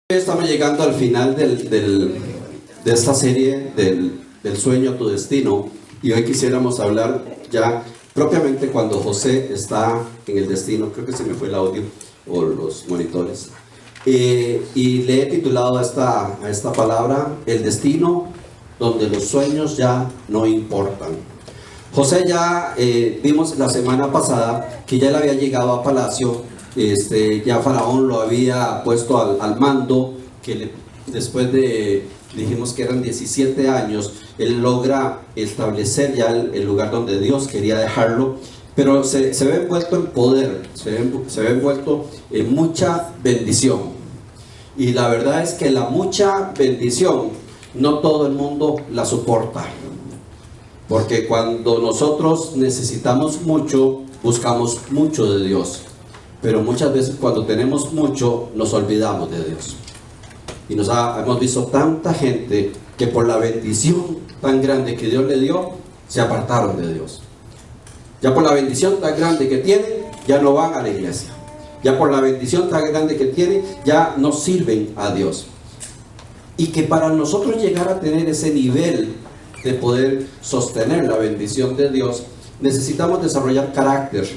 Estamos llegando al final de esta serie del sueño a tu destino, y hoy quisiéramos hablar ya propiamente cuando José está en el destino. Creo que se me fue el audio o los monitores, y le he titulado a esta palabra el destino donde los sueños ya no importan. José ya vimos la semana pasada que ya le había llegado a palacio. Ya Faraón lo había puesto al mando, después de, dijimos que eran 17 años, él logra establecer ya el lugar donde Dios quería dejarlo, pero se ve envuelto en poder, se ve envuelto en mucha bendición. Y la verdad es que la mucha bendición no todo el mundo la soporta, porque cuando nosotros necesitamos mucho, buscamos mucho de Dios. Pero muchas veces cuando tenemos mucho nos olvidamos de Dios. Y hemos visto tanta gente que por la bendición tan grande que Dios le dio, se apartaron de Dios. Ya por la bendición tan grande que tienen, ya no van a la iglesia. Ya por la bendición tan grande que tienen, ya no sirven a Dios. Y que para nosotros llegar a tener ese nivel de poder sostener la bendición de Dios, necesitamos desarrollar carácter.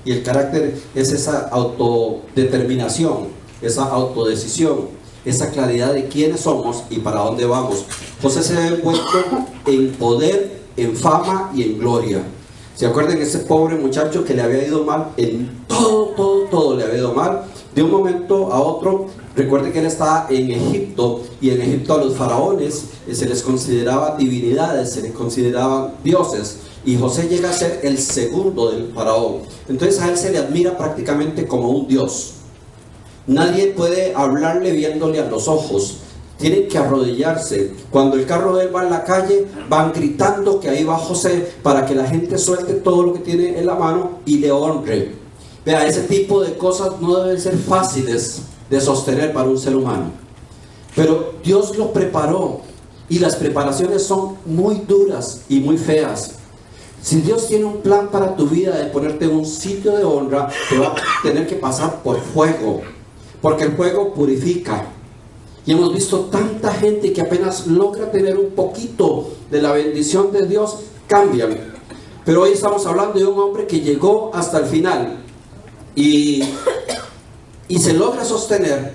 Y el carácter es esa autodeterminación, esa autodecisión, esa claridad de quiénes somos y para dónde vamos. José se ve envuelto en poder, en fama y en gloria. ¿Se acuerdan de ese pobre muchacho que le había ido mal? En todo le había ido mal. De un momento a otro, recuerden que él estaba en Egipto, y en Egipto a los faraones se les consideraba divinidades, se les consideraban dioses. Y José llega a ser el segundo del faraón. Entonces a él se le admira prácticamente como un dios. Nadie puede hablarle viéndole a los ojos. Tienen que arrodillarse. Cuando el carro de él va en la calle, van gritando que ahí va José, para que la gente suelte todo lo que tiene en la mano y le honre. Vea, ese tipo de cosas no deben ser fáciles de sostener para un ser humano. Pero Dios lo preparó, y las preparaciones son muy duras y muy feas. Si Dios tiene un plan para tu vida de ponerte en un sitio de honra, te va a tener que pasar por fuego, porque el fuego purifica. Y hemos visto tanta gente que apenas logra tener un poquito de la bendición de Dios, cambian. Pero hoy estamos hablando de un hombre que llegó hasta el final y se logra sostener,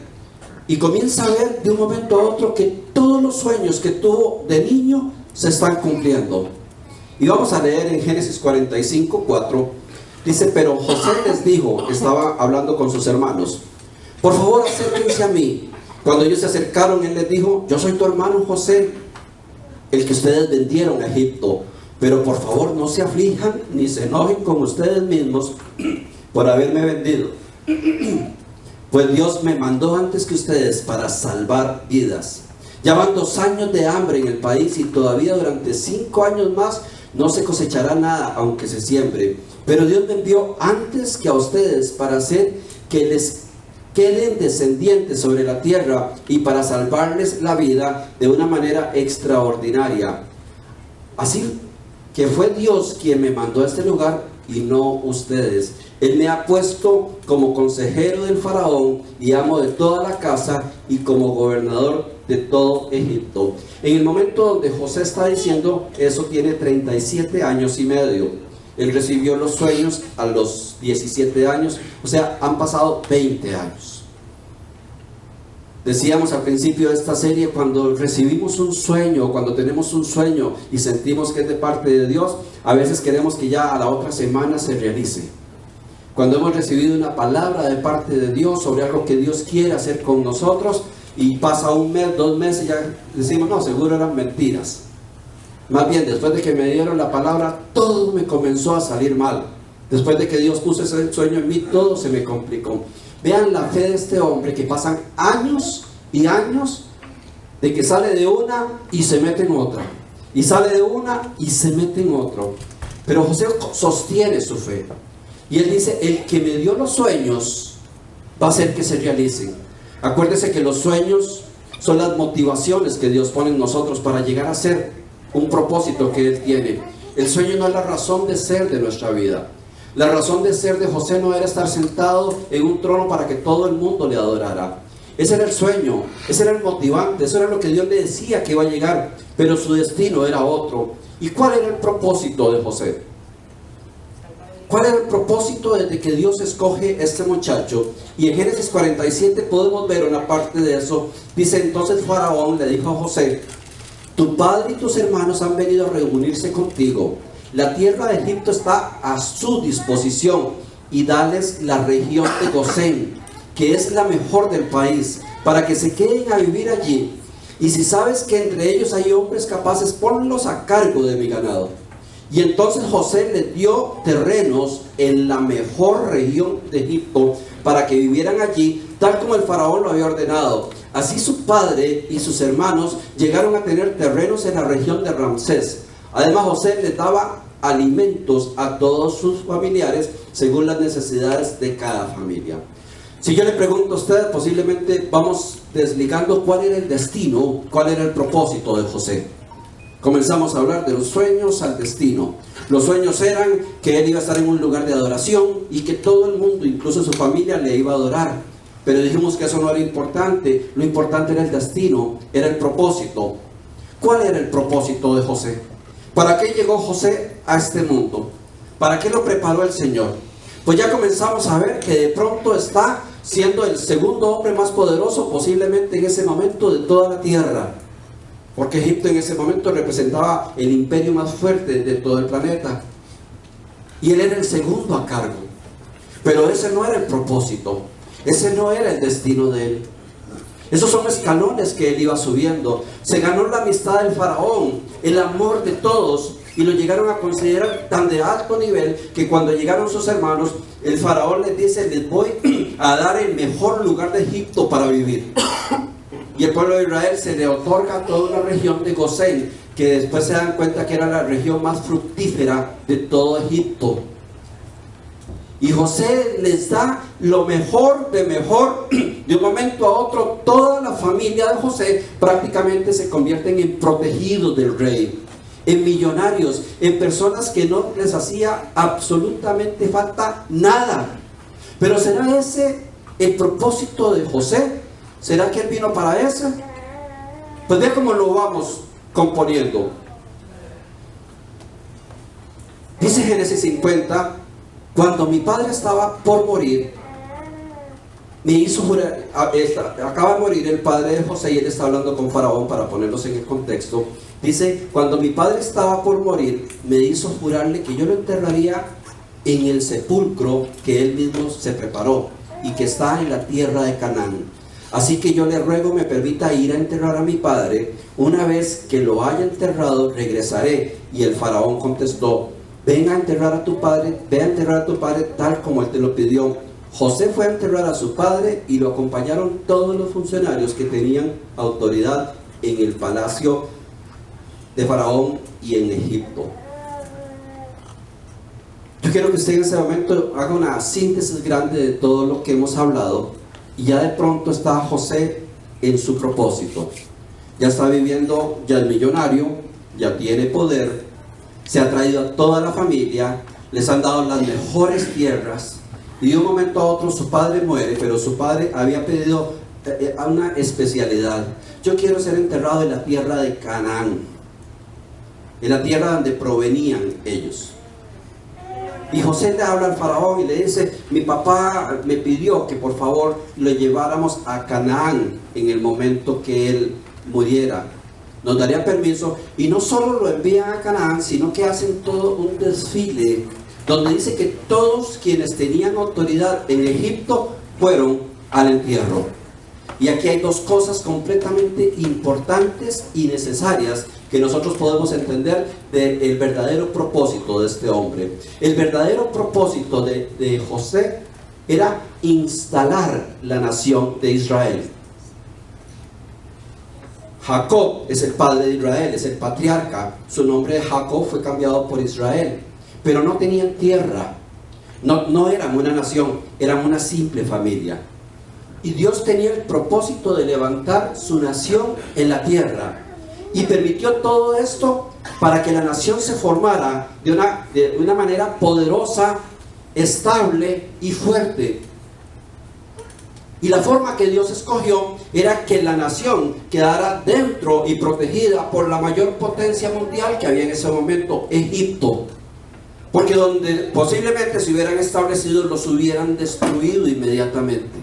y comienza a ver de un momento a otro que todos los sueños que tuvo de niño se están cumpliendo. Y vamos a leer en Génesis 45:4. Dice: pero José les dijo, estaba hablando con sus hermanos: por favor, acérquense a mí. Cuando ellos se acercaron, él les dijo: yo soy tu hermano José, el que ustedes vendieron a Egipto. Pero por favor no se aflijan ni se enojen con ustedes mismos por haberme vendido, pues Dios me mandó antes que ustedes para salvar vidas. Ya van 2 años de hambre en el país, y todavía durante 5 años más no se cosechará nada, aunque se siembre. Pero Dios me envió antes que a ustedes para hacer que les queden descendientes sobre la tierra, y para salvarles la vida de una manera extraordinaria. Así que fue Dios quien me mandó a este lugar y no ustedes. Él me ha puesto como consejero del faraón y amo de toda la casa, y como gobernador de todo Egipto. En el momento donde José está diciendo eso, tiene 37 años y medio. Él recibió los sueños a los 17 años, o sea, han pasado 20 años. Decíamos al principio de esta serie, cuando recibimos un sueño, cuando tenemos un sueño y sentimos que es de parte de Dios, a veces queremos que ya a la otra semana se realice. Cuando hemos recibido una palabra de parte de Dios sobre algo que Dios quiere hacer con nosotros, y pasa 1 mes, 2 meses, ya decimos: no, seguro eran mentiras. Más bien, después de que me dieron la palabra, todo me comenzó a salir mal. Después de que Dios puso ese sueño en mí, todo se me complicó. Vean la fe de este hombre, que pasan años y años de que sale de una y se mete en otra, y sale de una y se mete en otro. Pero José sostiene su fe, y él dice: el que me dio los sueños va a hacer que se realicen. Acuérdese que los sueños son las motivaciones que Dios pone en nosotros para llegar a ser un propósito que Él tiene. El sueño no es la razón de ser de nuestra vida. La razón de ser de José no era estar sentado en un trono para que todo el mundo le adorara. Ese era el sueño, ese era el motivante, eso era lo que Dios le decía que iba a llegar, pero su destino era otro. ¿Y cuál era el propósito de José? ¿Cuál era el propósito desde que Dios escoge a este muchacho? Y en Génesis 47 podemos ver una parte de eso. Dice: entonces Faraón le dijo a José: tu padre y tus hermanos han venido a reunirse contigo. La tierra de Egipto está a su disposición, y dales la región de Gosén, que es la mejor del país, para que se queden a vivir allí. Y si sabes que entre ellos hay hombres capaces, ponlos a cargo de mi ganado. Y entonces José les dio terrenos en la mejor región de Egipto para que vivieran allí, tal como el faraón lo había ordenado. Así su padre y sus hermanos llegaron a tener terrenos en la región de Ramsés. Además, José les daba alimentos a todos sus familiares según las necesidades de cada familia. Si yo le pregunto a usted, posiblemente vamos desligando cuál era el destino, cuál era el propósito de José. Comenzamos a hablar de los sueños al destino. Los sueños eran que él iba a estar en un lugar de adoración y que todo el mundo, incluso su familia, le iba a adorar. Pero dijimos que eso no era importante. Lo importante era el destino, era el propósito. ¿Cuál era el propósito de José? ¿Para qué llegó José a este mundo? ¿Para qué lo preparó el Señor? Pues ya comenzamos a ver que de pronto está siendo el segundo hombre más poderoso posiblemente en ese momento de toda la tierra. Porque Egipto en ese momento representaba el imperio más fuerte de todo el planeta. Y él era el segundo a cargo. Pero ese no era el propósito. Ese no era el destino de él. Esos son escalones que él iba subiendo. Se ganó la amistad del faraón, el amor de todos, y lo llegaron a considerar tan de alto nivel que cuando llegaron sus hermanos, el faraón les dice: les voy a dar el mejor lugar de Egipto para vivir. Y el pueblo de Israel se le otorga toda una región de Gosén, que después se dan cuenta que era la región más fructífera de todo Egipto. Y José les da lo mejor de mejor. De un momento a otro, toda la familia de José prácticamente se convierten en protegidos del rey, en millonarios, en personas que no les hacía absolutamente falta nada. Pero ¿será ese el propósito de José? ¿Será que él vino para eso? Pues ve cómo lo vamos componiendo. Dice Génesis 50: cuando mi padre estaba por morir, me hizo jurar. Acaba de morir el padre de José y él está hablando con Faraón para ponerlos en el contexto. Dice: cuando mi padre estaba por morir, me hizo jurarle que yo lo enterraría en el sepulcro que él mismo se preparó y que está en la tierra de Canaán. Así que yo le ruego me permita ir a enterrar a mi padre. Una vez que lo haya enterrado, regresaré. Y el faraón contestó: ven a enterrar a tu padre, ve a enterrar a tu padre tal como él te lo pidió. José fue a enterrar a su padre y lo acompañaron todos los funcionarios que tenían autoridad en el palacio de Faraón y en Egipto. Yo quiero que usted en este momento haga una síntesis grande de todo lo que hemos hablado. Y ya de pronto está José en su propósito. Ya está viviendo, ya es millonario, ya tiene poder, se ha traído a toda la familia, les han dado las mejores tierras. Y de un momento a otro su padre muere, pero su padre había pedido una especialidad. Yo quiero ser enterrado en la tierra de Canaán, en la tierra donde provenían ellos. Y José le habla al faraón y le dice: mi papá me pidió que por favor lo lleváramos a Canaán en el momento que él muriera. Nos daría permiso. Y no solo lo envían a Canaán, sino que hacen todo un desfile donde dice que todos quienes tenían autoridad en Egipto fueron al entierro. Y aquí hay dos cosas completamente importantes y necesarias que nosotros podemos entender del verdadero propósito de este hombre. El verdadero propósito de José era instalar la nación de Israel. Jacob es el padre de Israel, es el patriarca. Su nombre de Jacob fue cambiado por Israel. Pero no tenían tierra, no eran una nación, eran una simple familia. Y Dios tenía el propósito de levantar su nación en la tierra. Y permitió todo esto para que la nación se formara de una manera poderosa, estable y fuerte. Y la forma que Dios escogió era que la nación quedara dentro y protegida por la mayor potencia mundial que había en ese momento, Egipto. Porque donde posiblemente se hubieran establecido, los hubieran destruido inmediatamente.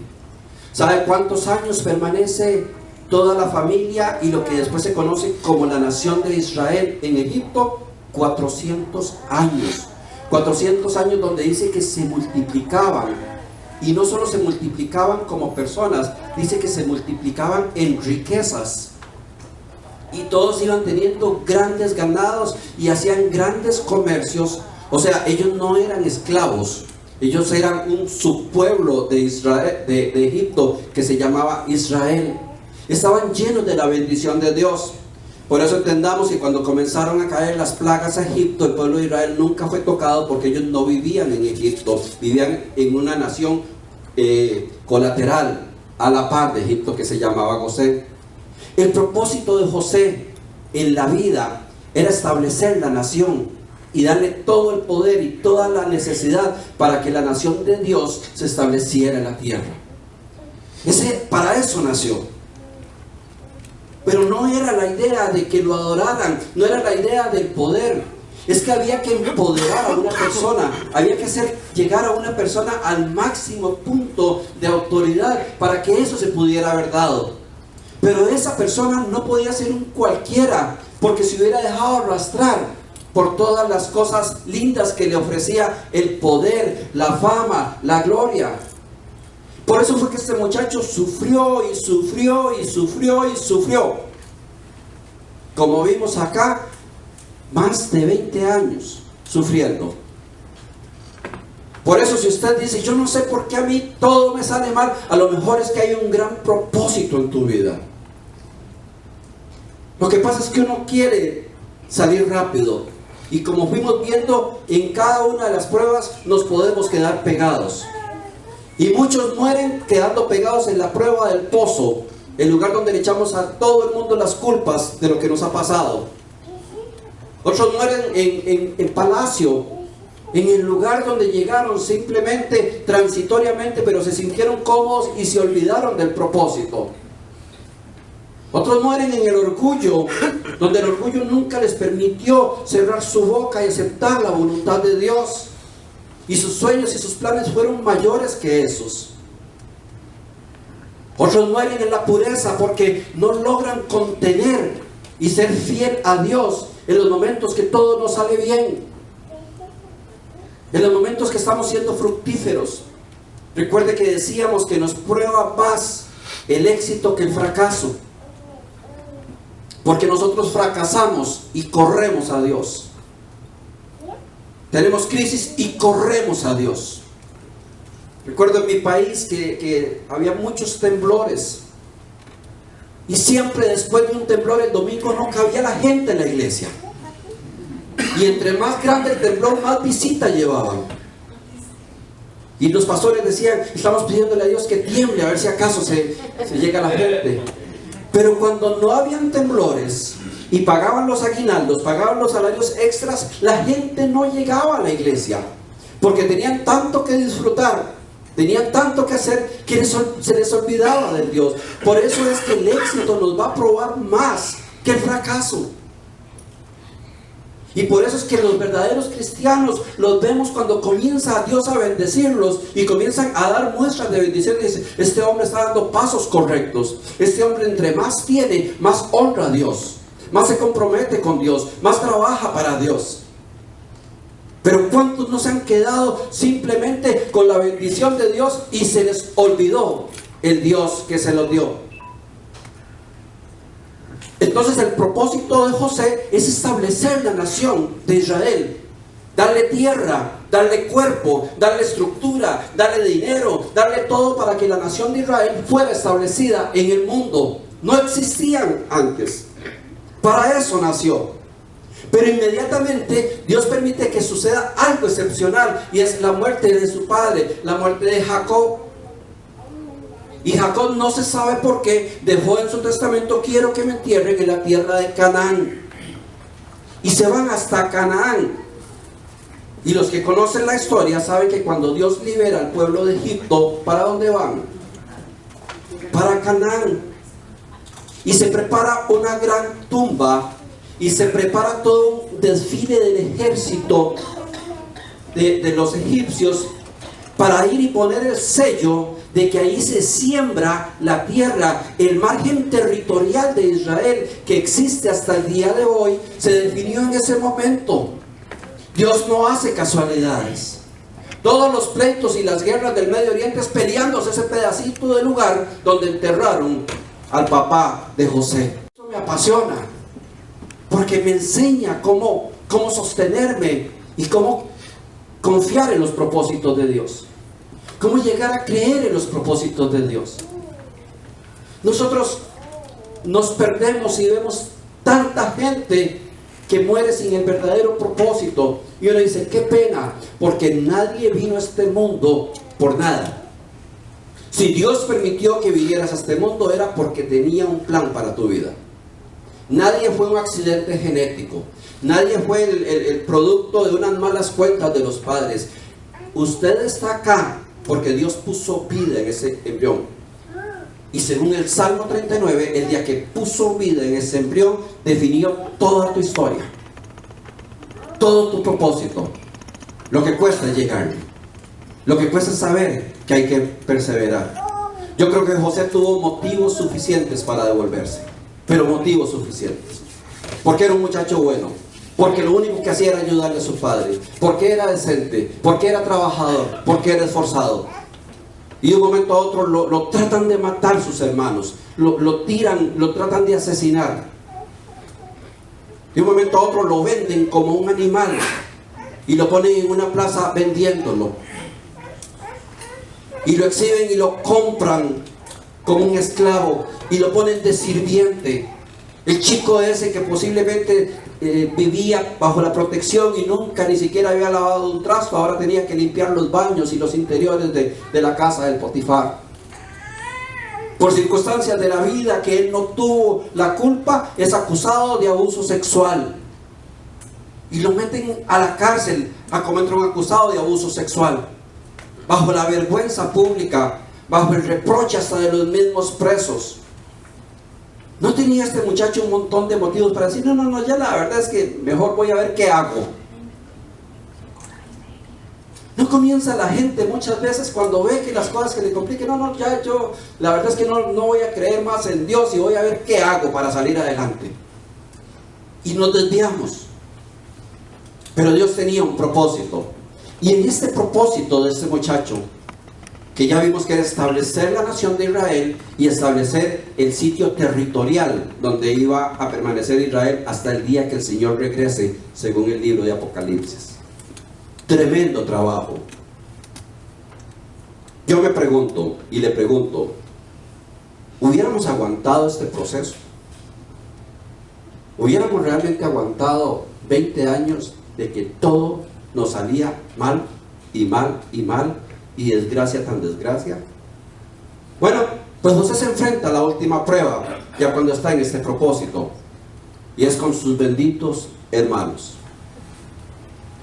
¿Sabe cuántos años permanece toda la familia y lo que después se conoce como la nación de Israel en Egipto? 400 años. 400 años donde dice que se multiplicaban. Y no solo se multiplicaban como personas, dice que se multiplicaban en riquezas. Y todos iban teniendo grandes ganados y hacían grandes comercios. O sea, ellos no eran esclavos. Ellos eran un subpueblo de Israel, de Egipto, que se llamaba Israel. Estaban llenos de la bendición de Dios. Por eso entendamos que cuando comenzaron a caer las plagas a Egipto, el pueblo de Israel nunca fue tocado, porque ellos no vivían en Egipto, vivían en una nación colateral a la par de Egipto, que se llamaba Gosén. El propósito de José en la vida era establecer la nación y darle todo el poder y toda la necesidad para que la nación de Dios se estableciera en la tierra. Para eso nació. Pero no era la idea de que lo adoraran, no era la idea del poder. Es que había que empoderar a una persona, había que hacer llegar a una persona al máximo punto de autoridad para que eso se pudiera haber dado. Pero esa persona no podía ser un cualquiera, porque se hubiera dejado arrastrar por todas las cosas lindas que le ofrecía el poder, la fama, la gloria. Por eso fue que este muchacho sufrió y sufrió y sufrió y sufrió. Como vimos acá, más de 20 años sufriendo. Por eso si usted dice, yo no sé por qué a mí todo me sale mal, a lo mejor es que hay un gran propósito en tu vida. Lo que pasa es que uno quiere salir rápido. Y como fuimos viendo, en cada una de las pruebas nos podemos quedar pegados. Y muchos mueren quedando pegados en la prueba del pozo, el lugar donde le echamos a todo el mundo las culpas de lo que nos ha pasado. Otros mueren en palacio, en el lugar donde llegaron simplemente transitoriamente, pero se sintieron cómodos y se olvidaron del propósito. Otros mueren en el orgullo, donde el orgullo nunca les permitió cerrar su boca y aceptar la voluntad de Dios. Y sus sueños y sus planes fueron mayores que esos. Otros mueren en la pureza porque no logran contener y ser fiel a Dios en los momentos que todo nos sale bien, en los momentos que estamos siendo fructíferos. Recuerde que decíamos que nos prueba más el éxito que el fracaso, porque nosotros fracasamos y corremos a Dios. Tenemos crisis y corremos a Dios. Recuerdo en mi país que había muchos temblores. Y siempre después de un temblor el domingo no cabía la gente en la iglesia. Y entre más grande el temblor, más visita llevaban. Y los pastores decían, estamos pidiéndole a Dios que tiemble, a ver si acaso se llega la gente. Pero cuando no habían temblores y pagaban los aguinaldos, pagaban los salarios extras, la gente no llegaba a la iglesia, porque tenían tanto que disfrutar, tenían tanto que hacer, que se les olvidaba de Dios. Por eso es que el éxito nos va a probar más que el fracaso. Y por eso es que los verdaderos cristianos los vemos cuando comienza Dios a bendecirlos y comienzan a dar muestras de bendición. Dice, este hombre está dando pasos correctos. Este hombre entre más tiene, más honra a Dios, más se compromete con Dios, más trabaja para Dios. Pero ¿cuántos no se han quedado simplemente con la bendición de Dios y se les olvidó el Dios que se los dio? Entonces el propósito de José es establecer la nación de Israel, darle tierra, darle cuerpo, darle estructura, darle dinero, darle todo para que la nación de Israel fuera establecida en el mundo. No existían antes. Para eso nació. Pero inmediatamente Dios permite que suceda algo excepcional, y es la muerte de su padre, la muerte de Jacob. Y Jacob, no se sabe por qué, dejó en su testamento, quiero que me entierren en la tierra de Canaán. Y se van hasta Canaán. Y los que conocen la historia saben que cuando Dios libera al pueblo de Egipto, ¿para dónde van? para Canaán. Y se prepara una gran tumba y se prepara todo un desfile del ejército de los egipcios para ir y poner el sello de que ahí se siembra la tierra. El margen territorial de Israel que existe hasta el día de hoy se definió en ese momento. Dios no hace casualidades. Todos los pleitos y las guerras del Medio Oriente es peleándose ese pedacito de lugar donde enterraron al papá de José. Eso me apasiona, porque me enseña cómo sostenerme y cómo confiar en los propósitos de Dios, cómo llegar a creer en los propósitos de Dios. Nosotros nos perdemos y vemos tanta gente que muere sin el verdadero propósito, y uno dice, qué pena, porque nadie vino a este mundo por nada. Si Dios permitió que vinieras a este mundo, era porque tenía un plan para tu vida. Nadie fue un accidente genético. Nadie fue el producto de unas malas cuentas de los padres. Usted está acá porque Dios puso vida en ese embrión. Y según el Salmo 39, el día que puso vida en ese embrión, definió toda tu historia, todo tu propósito. Lo que cuesta llegar, lo que cuesta saber que hay que perseverar. Yo creo que José tuvo motivos suficientes para devolverse, pero motivos suficientes. Porque era un muchacho bueno, porque lo único que hacía era ayudarle a su padre, porque era decente, porque era trabajador, porque era esforzado. Y de un momento a otro lo tratan de matar sus hermanos, lo tiran, lo tratan de asesinar. De un momento a otro lo venden como un animal y lo ponen en una plaza vendiéndolo. Y lo exhiben y lo compran como un esclavo y lo ponen de sirviente. El chico ese que posiblemente vivía bajo la protección y nunca ni siquiera había lavado un trasto, ahora tenía que limpiar los baños y los interiores de la casa del Potifar. Por circunstancias de la vida que él no tuvo la culpa, es acusado de abuso sexual. Y lo meten a la cárcel a como entra un acusado de abuso sexual. Bajo la vergüenza pública, bajo el reproche hasta de los mismos presos. ¿No tenía este muchacho un montón de motivos para decir, no, ya la verdad es que mejor voy a ver qué hago? No comienza la gente muchas veces cuando ve que las cosas que le compliquen, ya yo, la verdad es que no voy a creer más en Dios y voy a ver qué hago para salir adelante. Y nos desviamos. Pero Dios tenía un propósito. Y en este propósito de este muchacho, que ya vimos que era establecer la nación de Israel y establecer el sitio territorial donde iba a permanecer Israel hasta el día que el Señor regrese, según el libro de Apocalipsis. Tremendo trabajo. Yo me pregunto y le pregunto, ¿hubiéramos aguantado este proceso? ¿Hubiéramos realmente aguantado 20 años de que todo nos salía mal y mal y mal y desgracia tan desgracia? Bueno, pues José se enfrenta a la última prueba ya cuando está en este propósito, y es con sus benditos hermanos.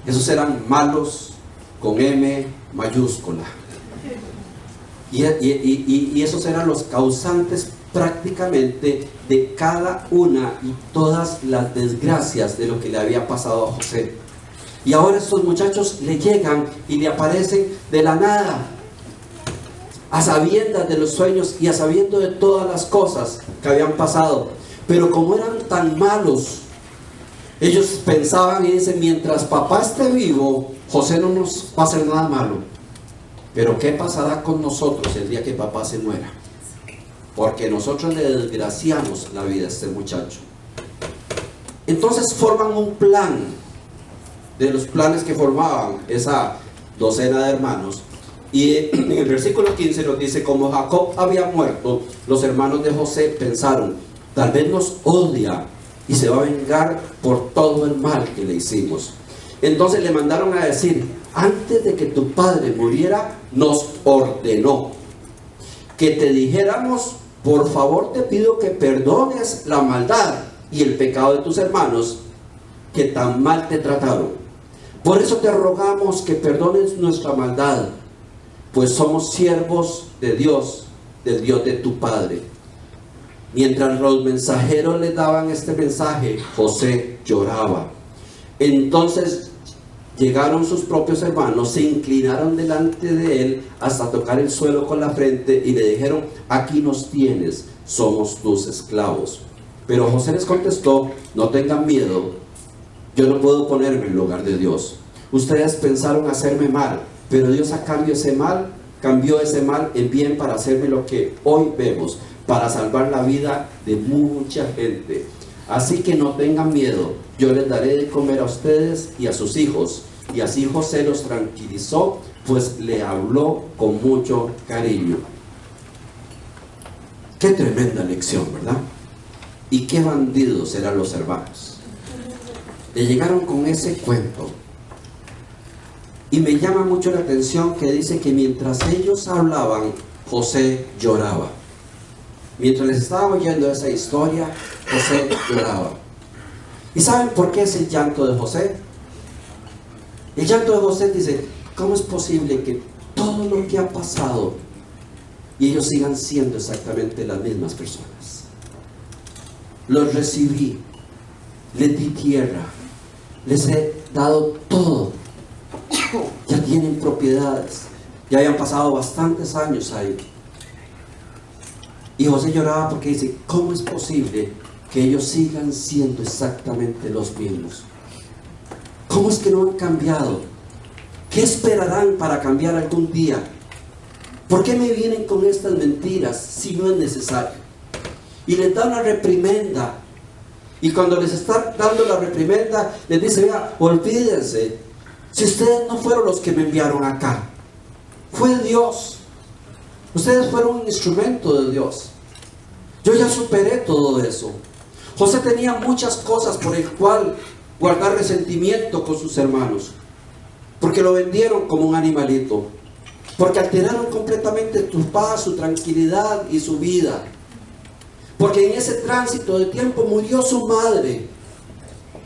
Esos eran malos con M mayúscula, y esos eran los causantes prácticamente de cada una y todas las desgracias de lo que le había pasado a José. Y ahora estos muchachos le llegan y le aparecen de la nada, a sabiendas de los sueños y a sabiendo de todas las cosas que habían pasado. Pero como eran tan malos, ellos pensaban y dicen, mientras papá esté vivo, José no nos va a hacer nada malo. Pero ¿qué pasará con nosotros el día que papá se muera? Porque nosotros le desgraciamos la vida a este muchacho. Entonces forman un plan, de los planes que formaban esa docena de hermanos. Y en el versículo 15 nos dice, como Jacob había muerto, los hermanos de José pensaron, tal vez nos odia y se va a vengar por todo el mal que le hicimos. Entonces le mandaron a decir, antes de que tu padre muriera, nos ordenó que te dijéramos, por favor te pido que perdones la maldad y el pecado de tus hermanos que tan mal te trataron. Por eso te rogamos que perdones nuestra maldad, pues somos siervos de Dios del Dios de tu padre. Mientras los mensajeros le daban este mensaje, José lloraba. Entonces llegaron sus propios hermanos, se inclinaron delante de él hasta tocar el suelo con la frente y le dijeron: aquí nos tienes, somos tus esclavos. Pero José les contestó: no tengan miedo, yo no puedo ponerme en el lugar de Dios. Ustedes pensaron hacerme mal, pero Dios cambió ese mal en bien para hacerme lo que hoy vemos, para salvar la vida de mucha gente. Así que no tengan miedo, yo les daré de comer a ustedes y a sus hijos. Y así José los tranquilizó, pues le habló con mucho cariño. Qué tremenda lección, ¿verdad? Y qué bandidos eran los hermanos. Le llegaron con ese cuento. Y me llama mucho la atención que dice que mientras ellos hablaban, José lloraba. Mientras les estaba oyendo esa historia, José lloraba. ¿Y saben por qué es el llanto de José? El llanto de José dice: ¿cómo es posible que todo lo que ha pasado y ellos sigan siendo exactamente las mismas personas? Los recibí, les di tierra, les he dado todo, ya tienen propiedades, ya habían pasado bastantes años ahí. Y José lloraba porque dice: ¿cómo es posible que ellos sigan siendo exactamente los mismos? ¿Cómo es que no han cambiado? ¿Qué esperarán para cambiar algún día? ¿Por qué me vienen con estas mentiras si no es necesario? Y les da una reprimenda. Y cuando les está dando la reprimenda, les dice: vea, olvídense, si ustedes no fueron los que me enviaron acá, fue Dios. Ustedes fueron un instrumento de Dios. Yo ya superé todo eso. José tenía muchas cosas por el cual guardar resentimiento con sus hermanos, porque lo vendieron como un animalito, porque alteraron completamente su paz, su tranquilidad y su vida, porque en ese tránsito de tiempo murió su madre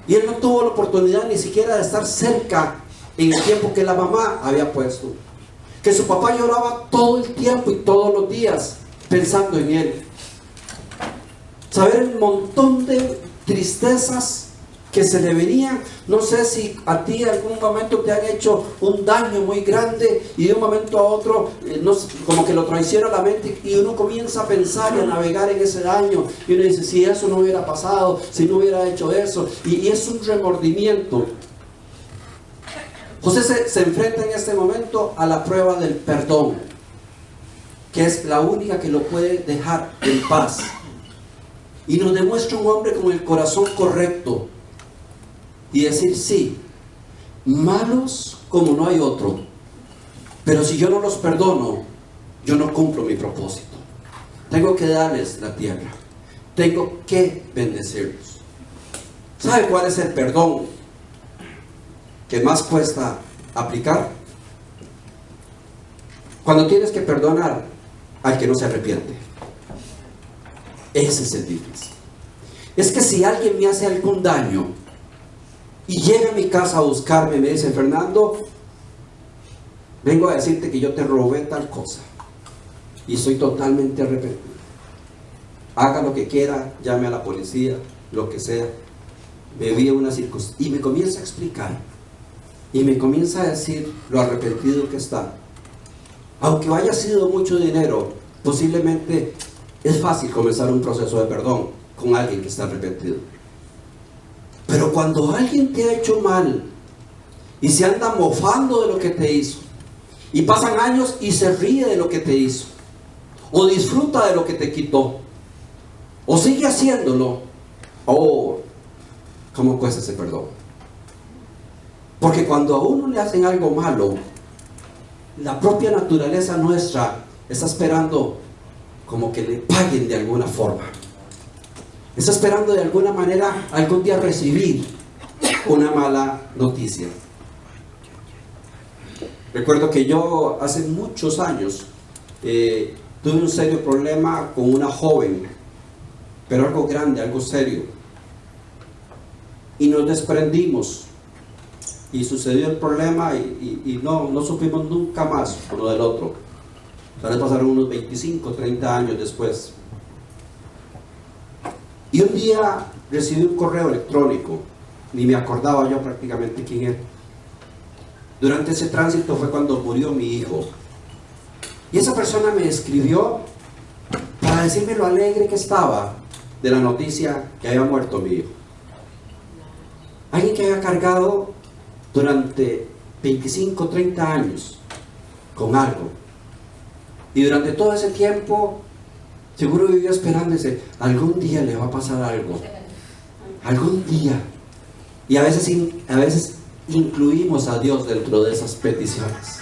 y él no tuvo la oportunidad ni siquiera de estar cerca en el tiempo que la mamá había puesto, que su papá lloraba todo el tiempo y todos los días pensando en él. Saber el montón de tristezas que se le venían. No sé si a ti en algún momento te han hecho un daño muy grande y de un momento a otro como que lo traiciona la mente y uno comienza a pensar y a navegar en ese daño y uno dice: si eso no hubiera pasado, si no hubiera hecho eso, y es un remordimiento. José se enfrenta en este momento a la prueba del perdón, que es la única que lo puede dejar en paz, y nos demuestra un hombre con el corazón correcto y decir: sí, malos como no hay otro, pero si yo no los perdono, yo no cumplo mi propósito. Tengo que darles la tierra, tengo que bendecirlos. ¿Sabe cuál es el perdón que más cuesta aplicar? Cuando tienes que perdonar al que no se arrepiente. Ese es el difícil. Es que si alguien me hace algún daño y llega a mi casa a buscarme y me dice: Fernando, vengo a decirte que yo te robé tal cosa y soy totalmente arrepentido, haga lo que quiera, llame a la policía, lo que sea, me vi una circunstancia, y me comienza a explicar y me comienza a decir lo arrepentido que está, aunque haya sido mucho dinero, posiblemente es fácil comenzar un proceso de perdón con alguien que está arrepentido. Pero cuando alguien te ha hecho mal y se anda mofando de lo que te hizo, y pasan años y se ríe de lo que te hizo, o disfruta de lo que te quitó, o sigue haciéndolo, oh, ¿cómo cuesta ese perdón? Porque cuando a uno le hacen algo malo, la propia naturaleza nuestra está esperando como que le paguen de alguna forma. Está esperando de alguna manera algún día recibir una mala noticia. Recuerdo que yo hace muchos años tuve un serio problema con una joven, pero algo grande, algo serio, y nos desprendimos y sucedió el problema y no supimos nunca más uno del otro. Tal vez pasaron unos 25, 30 años después. Y un día recibí un correo electrónico, ni me acordaba yo prácticamente quién era. Durante ese tránsito fue cuando murió mi hijo. Y esa persona me escribió para decirme lo alegre que estaba de la noticia que había muerto mi hijo. Alguien que había cargado durante 25, 30 años con algo. Y durante todo ese tiempo, seguro vivió esperándose, algún día le va a pasar algo. Algún día. Y a veces incluimos a Dios dentro de esas peticiones.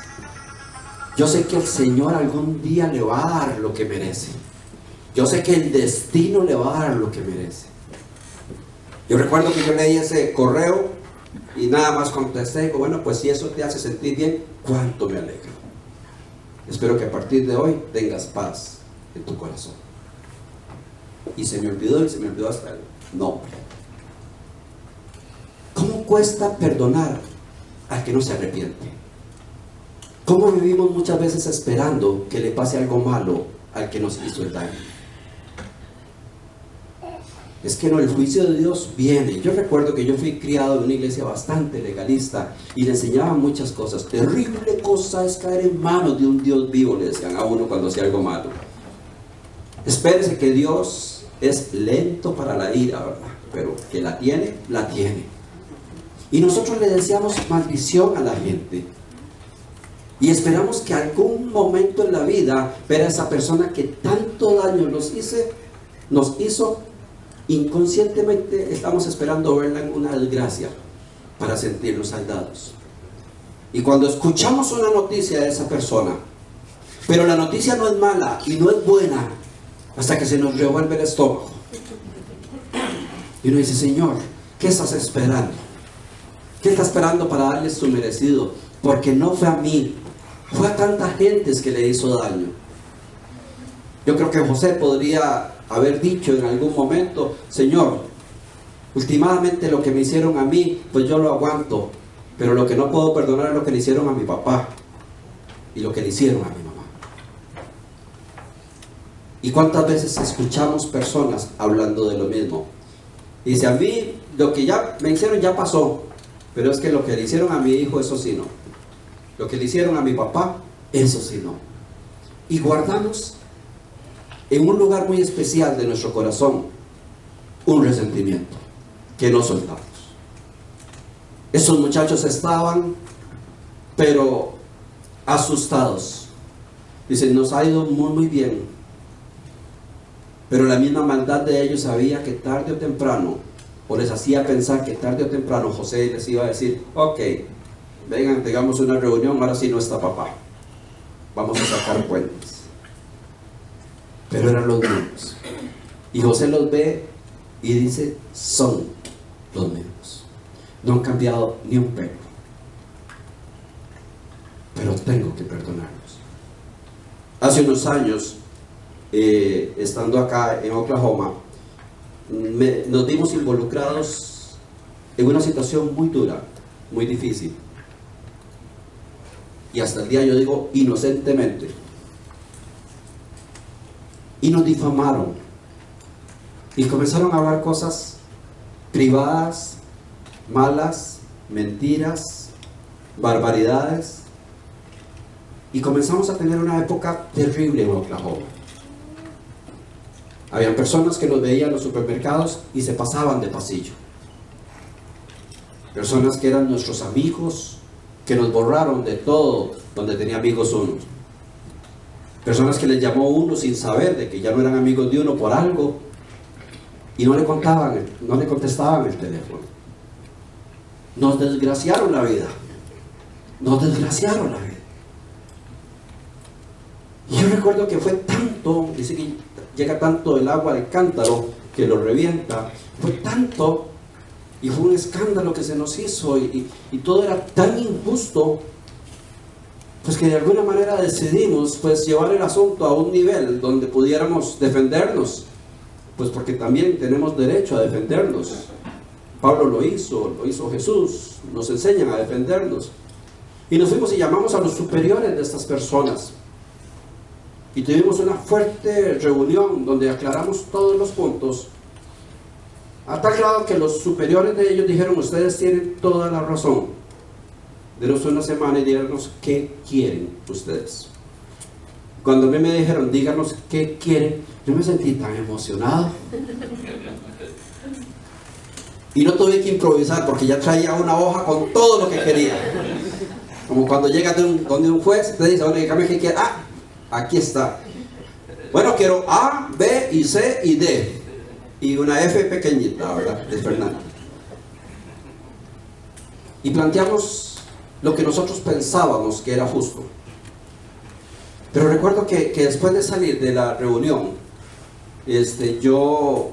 Yo sé que el Señor algún día le va a dar lo que merece. Yo sé que el destino le va a dar lo que merece. Yo recuerdo que yo leí ese correo y nada más contesté, digo, bueno, pues si eso te hace sentir bien, cuánto me alegro. Espero que a partir de hoy tengas paz en tu corazón. Y se me olvidó hasta el nombre. ¿Cómo cuesta perdonar al que no se arrepiente? ¿Cómo vivimos muchas veces esperando que le pase algo malo al que nos hizo el daño? Es que no, el juicio de Dios viene. Yo recuerdo que yo fui criado en una iglesia bastante legalista y le enseñaban muchas cosas. Terrible cosa es caer en manos de un Dios vivo, le decían a uno cuando hacía algo malo. Espérese que Dios es lento para la ira, ¿verdad? Pero que la tiene, la tiene. Y nosotros le deseamos maldición a la gente. Y esperamos que algún momento en la vida ver a esa persona que tanto daño nos hizo, inconscientemente estamos esperando verla en una desgracia para sentirnos saldados. Y cuando escuchamos una noticia de esa persona, pero la noticia no es mala y no es buena, hasta que se nos revuelve el estómago. Y uno dice, Señor, ¿qué estás esperando? ¿Qué está esperando para darle su merecido? Porque no fue a mí, fue a tantas gentes que le hizo daño. Yo creo que José podría haber dicho en algún momento, Señor, últimamente lo que me hicieron a mí, pues yo lo aguanto, pero lo que no puedo perdonar es lo que le hicieron a mi papá y lo que le hicieron a mi mamá. ¿Y cuántas veces escuchamos personas hablando de lo mismo? Y dice, a mí lo que ya me hicieron ya pasó, pero es que lo que le hicieron a mi hijo, eso sí no. Lo que le hicieron a mi papá, eso sí no. Y guardamos en un lugar muy especial de nuestro corazón un resentimiento que no soltamos. Esos muchachos estaban, pero asustados. Dicen, nos ha ido muy, muy bien. Pero la misma maldad de ellos sabía que tarde o temprano, o les hacía pensar que tarde o temprano José les iba a decir, ok, vengan, tengamos una reunión, ahora sí no está papá. Vamos a sacar cuentas. Pero eran los mismos. Y José los ve y dice, son los mismos. No han cambiado ni un pelo. Pero tengo que perdonarlos. Hace unos años, estando acá en Oklahoma, nos vimos involucrados en una situación muy dura, muy difícil. Y hasta el día yo digo inocentemente. Y nos difamaron. Y comenzaron a hablar cosas privadas, malas, mentiras, barbaridades. Y comenzamos a tener una época terrible en Oklahoma. Habían personas que nos veían en los supermercados y se pasaban de pasillo. Personas que eran nuestros amigos, que nos borraron de todo donde tenía amigos uno. Personas que les llamó uno sin saber de que ya no eran amigos de uno por algo y no le contestaban el teléfono. Nos desgraciaron la vida. Nos desgraciaron la vida. Y yo recuerdo que fue tanto, dice que llega tanto el agua al cántaro que lo revienta. Fue tanto y fue un escándalo que se nos hizo y todo era tan injusto, pues que de alguna manera decidimos pues llevar el asunto a un nivel donde pudiéramos defendernos, pues porque también tenemos derecho a defendernos. Pablo lo hizo Jesús, nos enseñan a defendernos. Y nos fuimos y llamamos a los superiores de estas personas. y tuvimos una fuerte reunión donde aclaramos todos los puntos, a tal grado que los superiores de ellos dijeron: ustedes tienen toda la razón. Denos una semana y díganos qué quieren ustedes. Cuando a mí me dijeron: díganos qué quieren, yo me sentí tan emocionado. Y no tuve que improvisar porque ya traía una hoja con todo lo que quería. Como cuando llegas donde un juez te dice: bueno, dígame qué quiere. Ah, aquí está. Bueno, quiero A, B y C y D. Y una F pequeñita, ¿verdad? De Fernando. Y planteamos lo que nosotros pensábamos que era justo. Pero recuerdo que después de salir de la reunión, yo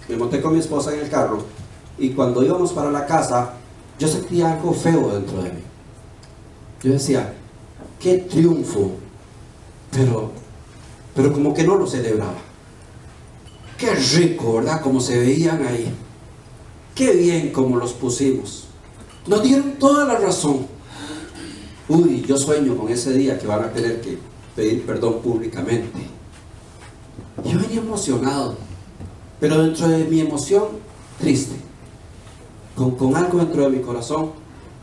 me monté con mi esposa en el carro, y cuando íbamos para la casa, yo sentía algo feo dentro de mí. Yo decía: qué triunfo, pero como que no lo celebraba. Qué rico, ¿verdad? Como se veían ahí. Qué bien como los pusimos. Nos dieron toda la razón. Uy, yo sueño con ese día que van a tener que pedir perdón públicamente. Yo venía emocionado, pero dentro de mi emoción, triste, con algo dentro de mi corazón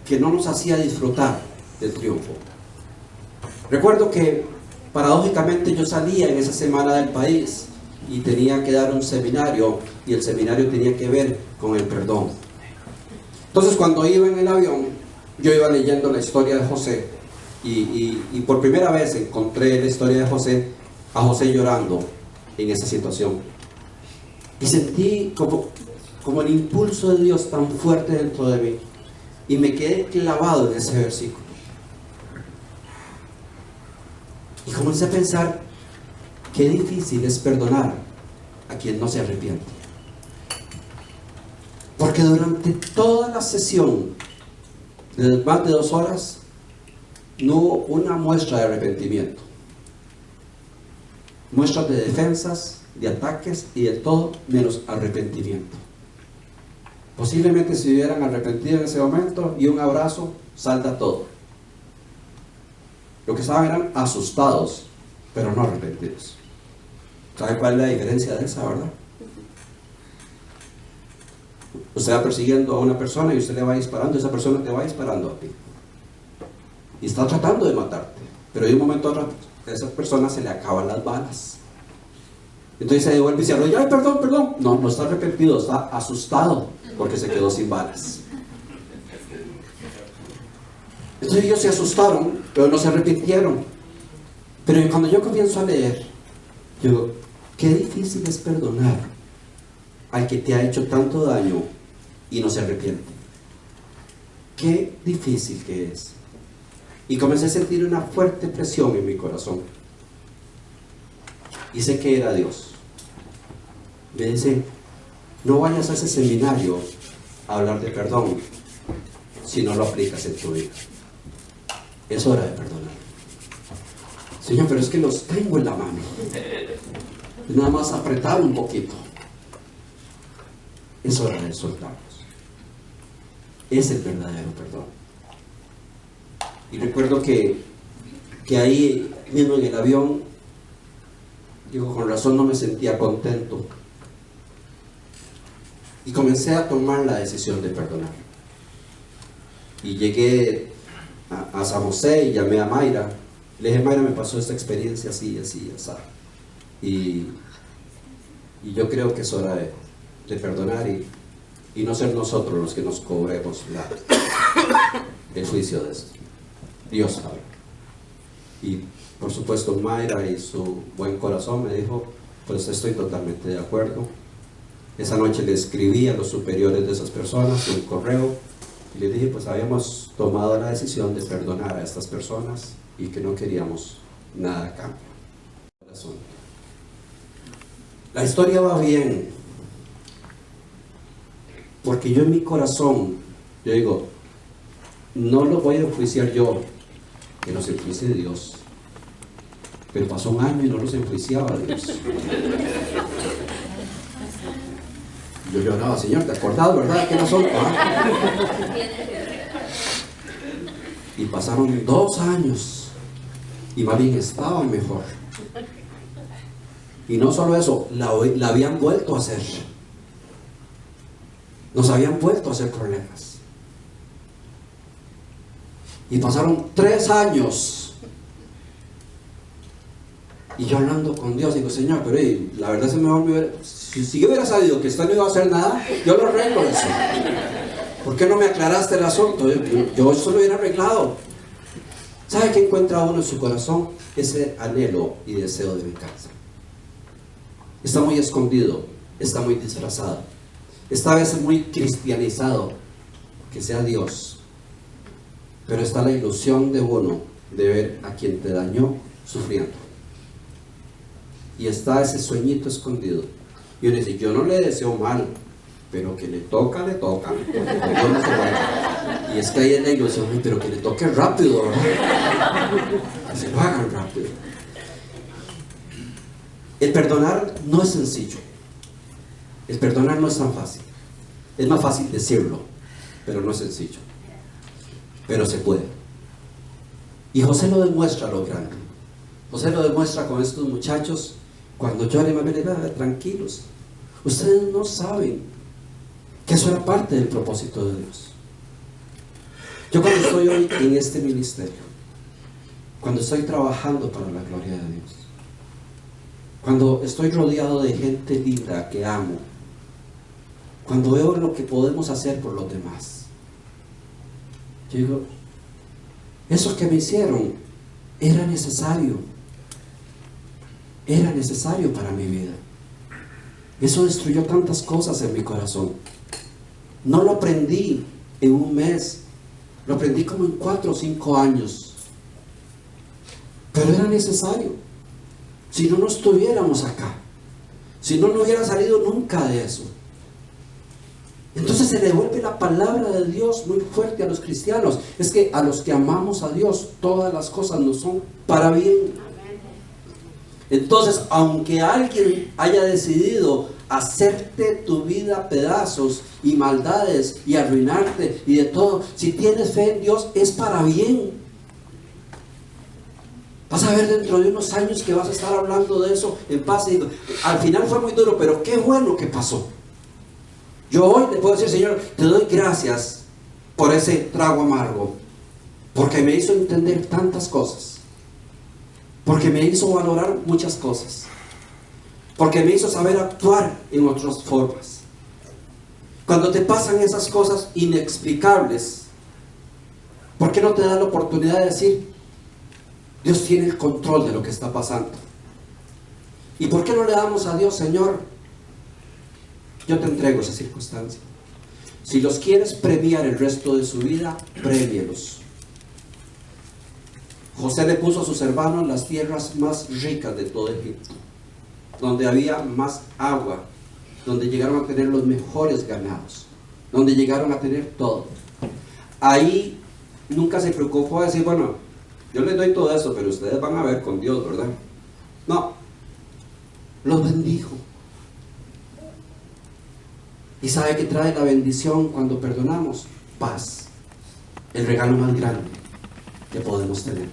que no nos hacía disfrutar del triunfo. Recuerdo que paradójicamente yo salía en esa semana del país y tenía que dar un seminario, y el seminario tenía que ver con el perdón. Entonces, cuando iba en el avión, yo iba leyendo la historia de José, y por primera vez encontré la historia de José, a José llorando en esa situación, y sentí como el impulso de Dios tan fuerte dentro de mí, y me quedé clavado en ese versículo, y comencé a pensar: qué difícil es perdonar a quien no se arrepiente. Porque durante toda la sesión de más de 2 horas no hubo una muestra de arrepentimiento. Muestras de defensas, de ataques y de todo menos arrepentimiento. Posiblemente si hubieran arrepentido en ese momento y un abrazo, salda todo. Lo que estaban eran asustados, pero no arrepentidos. ¿Sabe cuál es la diferencia de esa, verdad? Usted va persiguiendo a una persona y usted le va disparando, y esa persona te va disparando a ti. Y está tratando de matarte, pero de un momento a otro a esa persona se le acaban las balas. Entonces se devuelve y se arrolla: ay, perdón, perdón. No, no está arrepentido, está asustado porque se quedó sin balas. Entonces ellos se asustaron, pero no se arrepintieron. Pero cuando yo comienzo a leer, yo digo: qué difícil es perdonar al que te ha hecho tanto daño y no se arrepiente. Qué difícil que es. Y comencé a sentir una fuerte presión en mi corazón, y sé que era Dios. Me dice: no vayas a ese seminario a hablar de perdón si no lo aplicas en tu vida. Es hora de perdonar. Señor, pero es que los tengo en la mano, nada más apretar un poquito. Es hora de soltarlos. Es el verdadero perdón. Y recuerdo que ahí mismo en el avión, digo, con razón no me sentía contento, y comencé a tomar la decisión de perdonar. Y llegué a San José y llamé a Mayra. Le dije: Mayra, me pasó esta experiencia así, así, así. Y yo creo que es hora de perdonar, y no ser nosotros los que nos cobremos el juicio de esto. Dios sabe. Y por supuesto Mayra y su buen corazón me dijo: pues estoy totalmente de acuerdo. Esa noche le escribí a los superiores de esas personas un correo y le dije: pues habíamos tomado la decisión de perdonar a estas personas y que no queríamos nada a cambio. La historia va bien, porque yo en mi corazón, yo digo: no lo voy a enjuiciar yo, que los enjuicie Dios. Pero pasó un año y no los enjuiciaba Dios. Yo lloraba: Señor, ¿te acordás, verdad? Que no son. Y pasaron 2 años y más bien estaba mejor. Y no solo eso, la habían vuelto a hacer. Nos habían vuelto a hacer problemas. Y pasaron 3 años. Y yo hablando con Dios, digo, Señor, pero la verdad se me va a olvidar. Si yo hubiera sabido que usted no iba a hacer nada, yo lo arreglo eso. ¿Por qué no me aclaraste el asunto? Yo eso lo hubiera arreglado. ¿Sabe qué encuentra uno en su corazón? Ese anhelo y deseo de venganza. Está muy escondido, está muy disfrazado, está a veces muy cristianizado, que sea Dios, pero está la ilusión de uno de ver a quien te dañó sufriendo, y está ese sueñito escondido, y uno dice, yo no le deseo mal, pero que le toca, le toca, y es que ahí es la ilusión, pero que le toque rápido, ¿verdad? Que se lo hagan rápido. El perdonar no es sencillo. El perdonar no es tan fácil. Es más fácil decirlo, pero no es sencillo. Pero se puede. Y José lo demuestra a lo grande. José lo demuestra con estos muchachos. Cuando lloran, tranquilos. Ustedes no saben que eso era parte del propósito de Dios. Yo cuando estoy hoy en este ministerio, cuando estoy trabajando para la gloria de Dios, cuando estoy rodeado de gente linda que amo, cuando veo lo que podemos hacer por los demás, yo digo, eso que me hicieron era necesario para mi vida. Eso destruyó tantas cosas en mi corazón. No lo aprendí en un mes, lo aprendí como en 4 o 5 años, pero era necesario. Si no, no estuviéramos acá. Si no, no hubiera salido nunca de eso. Entonces se devuelve la palabra de Dios muy fuerte a los cristianos. Es que a los que amamos a Dios, todas las cosas nos son para bien. Entonces, aunque alguien haya decidido hacerte tu vida a pedazos y maldades y arruinarte y de todo, si tienes fe en Dios, es para bien. Vas a ver dentro de unos años que vas a estar hablando de eso en paz. Y al final fue muy duro, pero qué bueno que pasó. Yo hoy te puedo decir, Señor, te doy gracias por ese trago amargo, porque me hizo entender tantas cosas, porque me hizo valorar muchas cosas, porque me hizo saber actuar en otras formas. Cuando te pasan esas cosas inexplicables, ¿por qué no te da la oportunidad de decir, Dios tiene el control de lo que está pasando? ¿Y por qué no le damos a Dios, Señor, yo te entrego esa circunstancia? Si los quieres premiar el resto de su vida, premielos. José le puso a sus hermanos las tierras más ricas de todo Egipto, donde había más agua, donde llegaron a tener los mejores ganados, donde llegaron a tener todo. Ahí nunca se preocupó de decir, bueno, yo les doy todo eso, pero ustedes van a ver con Dios, ¿verdad? No, los bendijo. ¿Y sabe qué trae la bendición cuando perdonamos? Paz, el regalo más grande que podemos tener.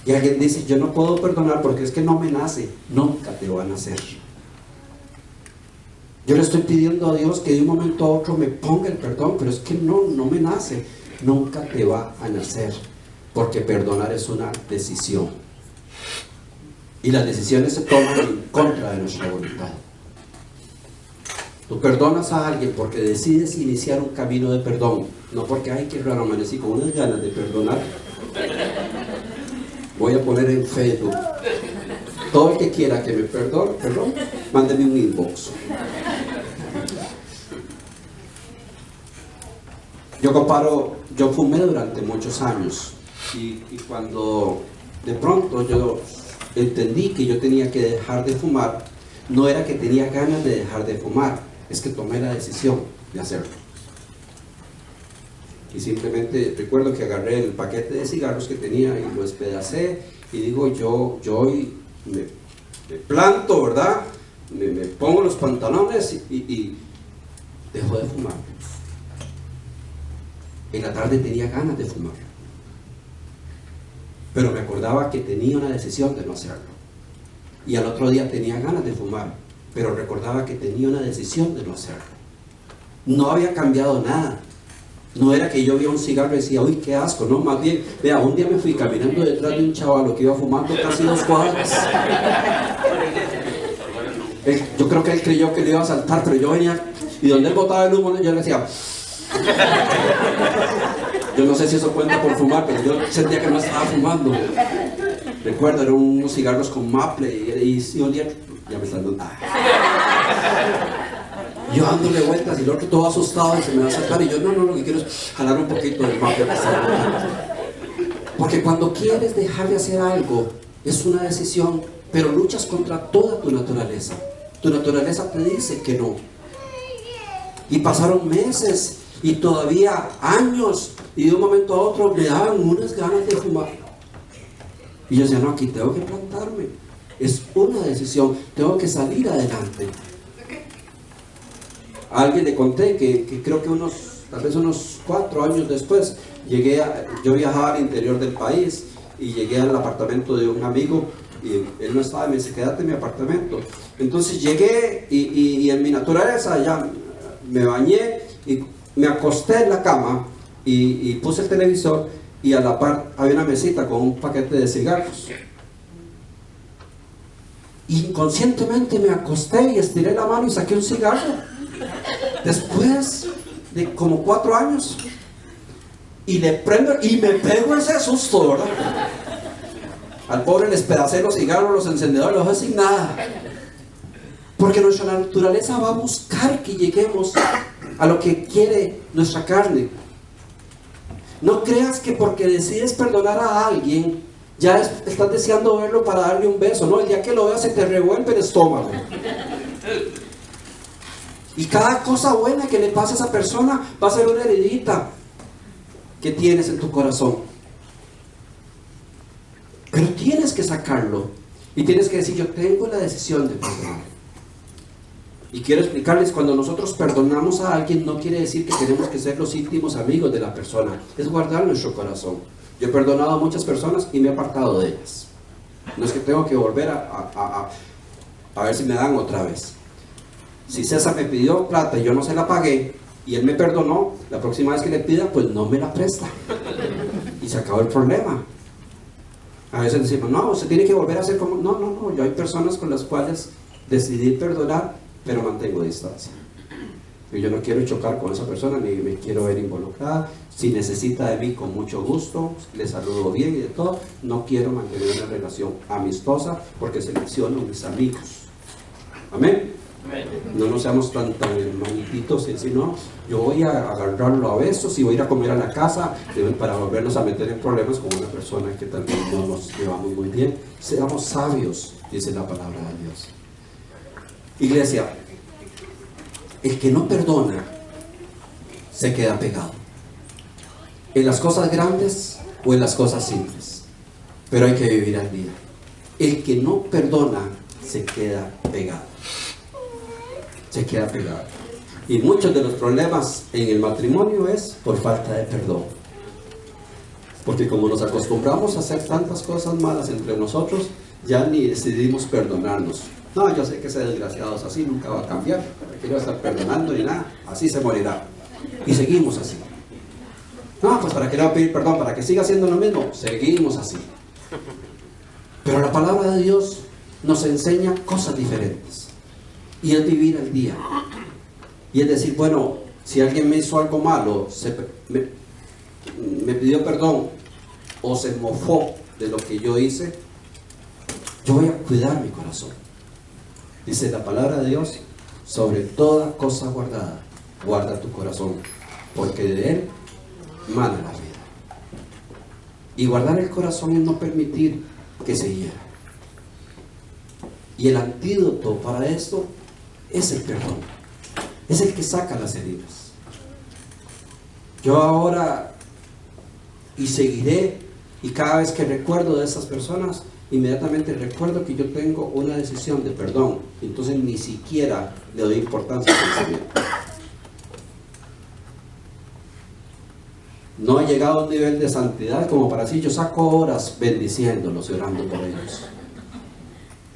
Y alguien dice, yo no puedo perdonar porque es que no me nace. Nunca te va a nacer. Yo le estoy pidiendo a Dios que de un momento a otro me ponga el perdón, pero es que no me nace. Nunca te va a nacer, porque perdonar es una decisión, y las decisiones se toman en contra de nuestra voluntad. Tú perdonas a alguien porque decides iniciar un camino de perdón, no porque, ay, qué raro, amanecí con unas ganas de perdonar. Voy a poner en Facebook, todo el que quiera que me perdone, mándeme un inbox. Yo fumé durante muchos años, y cuando de pronto yo entendí que yo tenía que dejar de fumar, no era que tenía ganas de dejar de fumar, es que tomé la decisión de hacerlo. Y simplemente recuerdo que agarré el paquete de cigarros que tenía y lo despedacé, y digo, yo hoy me planto, ¿verdad? Me pongo los pantalones y dejo de fumar. En la tarde tenía ganas de fumar, pero me acordaba que tenía una decisión de no hacerlo. Y al otro día tenía ganas de fumar, pero recordaba que tenía una decisión de no hacerlo. No había cambiado nada. No era que yo veía un cigarro y decía, uy, qué asco, no, más bien, vea, un día me fui caminando detrás de un chaval que iba fumando casi 2 cuadras. Yo creo que él creyó que le iba a saltar, pero yo venía, y donde él botaba el humo, yo le decía, yo no sé si eso cuenta por fumar, pero yo sentía que no estaba fumando. Recuerdo, eran unos cigarros con maple, y olía, ya me están dando. Yo dándole vueltas y el otro todo asustado y se me va a saltar y yo no, lo que quiero es jalar un poquito del maple. Porque cuando quieres dejar de hacer algo es una decisión, pero luchas contra toda tu naturaleza. Tu naturaleza te dice que no. Y pasaron meses y todavía años y de un momento a otro me daban unas ganas de fumar. Y yo decía, no, aquí tengo que plantarme. Es una decisión, tengo que salir adelante. A alguien le conté que creo que tal vez unos 4 años después, yo viajaba al interior del país y llegué al apartamento de un amigo y él no estaba y me dice, quédate en mi apartamento. Entonces llegué y en mi naturaleza ya me bañé y me acosté en la cama y puse el televisor y a la par había una mesita con un paquete de cigarros. Inconscientemente me acosté y estiré la mano y saqué un cigarro. Después de como 4 años y le prendo y me pego ese susto, ¿verdad? Al pobre les pedacé los cigarros, los encendedores, los dejé sin nada. Porque nuestra naturaleza va a buscar que lleguemos a lo que quiere nuestra carne. No creas que porque decides perdonar a alguien ya estás deseando verlo para darle un beso, ¿no? El día que lo veas se te revuelve el estómago. Y cada cosa buena que le pasa a esa persona va a ser una heridita que tienes en tu corazón. Pero tienes que sacarlo. Y tienes que decir, yo tengo la decisión de perdonar. Y quiero explicarles, cuando nosotros perdonamos a alguien, no quiere decir que tenemos que ser los íntimos amigos de la persona. Es guardar nuestro corazón. Yo he perdonado a muchas personas y me he apartado de ellas. No es que tengo que volver a ver si me dan otra vez. Si César me pidió plata y yo no se la pagué y él me perdonó, la próxima vez que le pida, pues no me la presta. Y se acabó el problema. A veces decimos, no, usted tiene que volver a hacer como... No, yo hay personas con las cuales decidí perdonar, pero mantengo distancia. Y yo no quiero chocar con esa persona, ni me quiero ver involucrada. Si necesita de mí, con mucho gusto, le saludo bien y de todo. No quiero mantener una relación amistosa porque selecciono mis amigos. Amén. No nos seamos tan hermanititos y decir, no, yo voy a agarrarlo a besos y voy a ir a comer a la casa para volvernos a meter en problemas con una persona que también no nos llevamos muy bien. Seamos sabios, dice la palabra de Dios. Iglesia, el que no perdona se queda pegado en las cosas grandes o en las cosas simples, pero hay que vivir al día. El que no perdona se queda pegado. Se queda pegado. Y muchos de los problemas en el matrimonio es por falta de perdón. Porque como nos acostumbramos a hacer tantas cosas malas entre nosotros, ya ni decidimos perdonarnos. No, yo sé que ese desgraciado es así, nunca va a cambiar. ¿Para qué le va a estar perdonando ni nada? Así se morirá. Y seguimos así. No, pues ¿para qué le va a pedir perdón? ¿Para que siga haciendo lo mismo? Seguimos así. Pero la palabra de Dios nos enseña cosas diferentes. Y es vivir al día. Y es decir, bueno, si alguien me hizo algo malo, me pidió perdón o se mofó de lo que yo hice, yo voy a cuidar mi corazón. Dice la palabra de Dios, sobre toda cosa guardada, guarda tu corazón, porque de él mana la vida. Y guardar el corazón es no permitir que se hiera. Y el antídoto para esto es el perdón. Es el que saca las heridas. Yo ahora y seguiré, y cada vez que recuerdo de esas personas, inmediatamente recuerdo que yo tengo una decisión de perdón. Entonces ni siquiera le doy importancia al sentimiento. No he llegado a un nivel de santidad como para decir, yo saco horas bendiciéndolos y orando por ellos.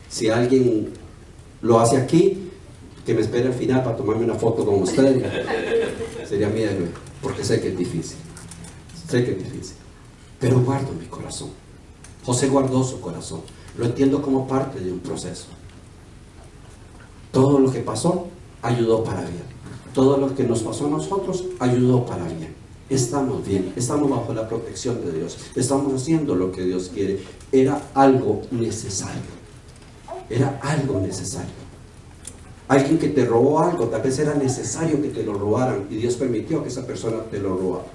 Si alguien lo hace aquí, que me espere al final para tomarme una foto con ustedes, sería mi héroe, porque sé que es difícil. Sé que es difícil. Pero guardo mi corazón. José guardó su corazón. Lo entiendo como parte de un proceso. Todo lo que pasó ayudó para bien. Todo lo que nos pasó a nosotros ayudó para bien. Estamos bien, estamos bajo la protección de Dios, estamos haciendo lo que Dios quiere. Era algo necesario. Era algo necesario. Alguien que te robó algo, tal vez era necesario que te lo robaran y Dios permitió que esa persona te lo robara.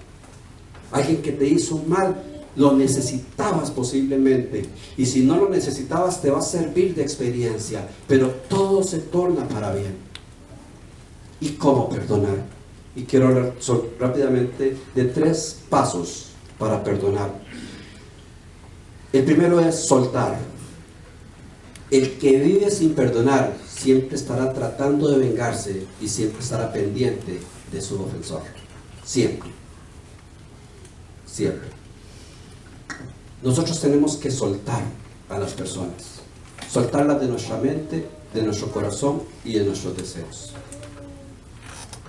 Alguien que te hizo un mal, lo necesitabas posiblemente, y si no lo necesitabas te va a servir de experiencia, pero todo se torna para bien. ¿Y cómo perdonar? Y quiero hablar rápidamente de 3 pasos para perdonar. El primero es soltar. El que vive sin perdonar siempre estará tratando de vengarse y siempre estará pendiente de su ofensor. Siempre. Siempre. Nosotros tenemos que soltar a las personas. Soltarlas de nuestra mente, de nuestro corazón y de nuestros deseos.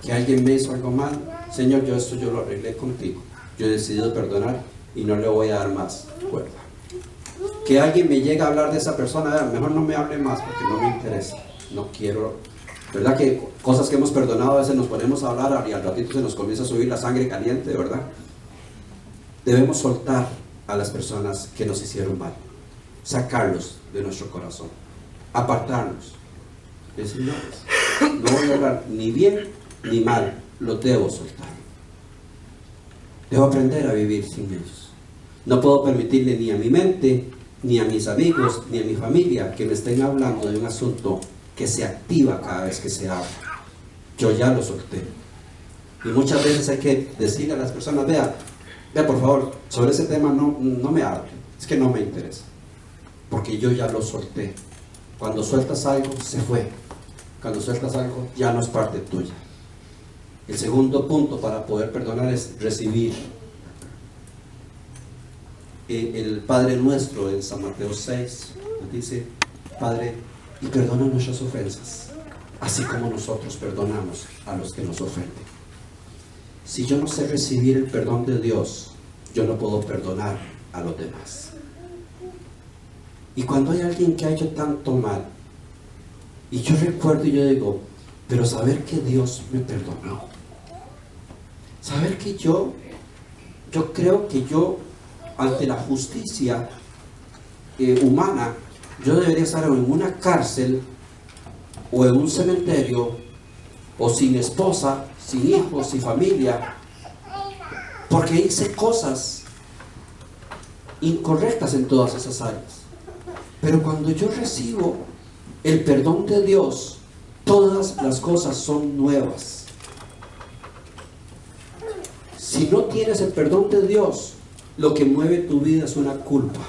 Que alguien me hizo algo mal, Señor, yo lo arreglé contigo. Yo he decidido perdonar y no le voy a dar más cuerda. Que alguien me llegue a hablar de esa persona, mejor no me hable más porque no me interesa. No quiero. ¿Verdad que cosas que hemos perdonado a veces nos ponemos a hablar y al ratito se nos comienza a subir la sangre caliente, ¿verdad? Debemos soltar a las personas que nos hicieron mal. Sacarlos de nuestro corazón. Apartarnos. Decir, no voy a hablar ni bien ni mal, lo debo soltar. Debo aprender a vivir sin ellos. No puedo permitirle ni a mi mente, ni a mis amigos, ni a mi familia que me estén hablando de un asunto que se activa cada vez que se habla. Yo ya lo solté. Y muchas veces hay que decirle a las personas, vea por favor, sobre ese tema no me hable, es que no me interesa, porque yo ya lo solté. Cuando sueltas algo, se fue. Cuando sueltas algo, ya no es parte tuya. El segundo punto para poder perdonar es recibir. El Padre Nuestro en San Mateo 6 nos dice, Padre, y perdona nuestras ofensas, así como nosotros perdonamos a los que nos ofenden. Si yo no sé recibir el perdón de Dios, yo no puedo perdonar a los demás. Y cuando hay alguien que ha hecho tanto mal, y yo recuerdo y yo digo, pero saber que Dios me perdonó, saber que yo creo que yo, ante la justicia humana, yo debería estar en una cárcel o en un cementerio, o sin esposa, sin hijos, sin familia, porque hice cosas incorrectas en todas esas áreas. Pero cuando yo recibo el perdón de Dios, todas las cosas son nuevas. Si no tienes el perdón de Dios, lo que mueve tu vida es una culpa.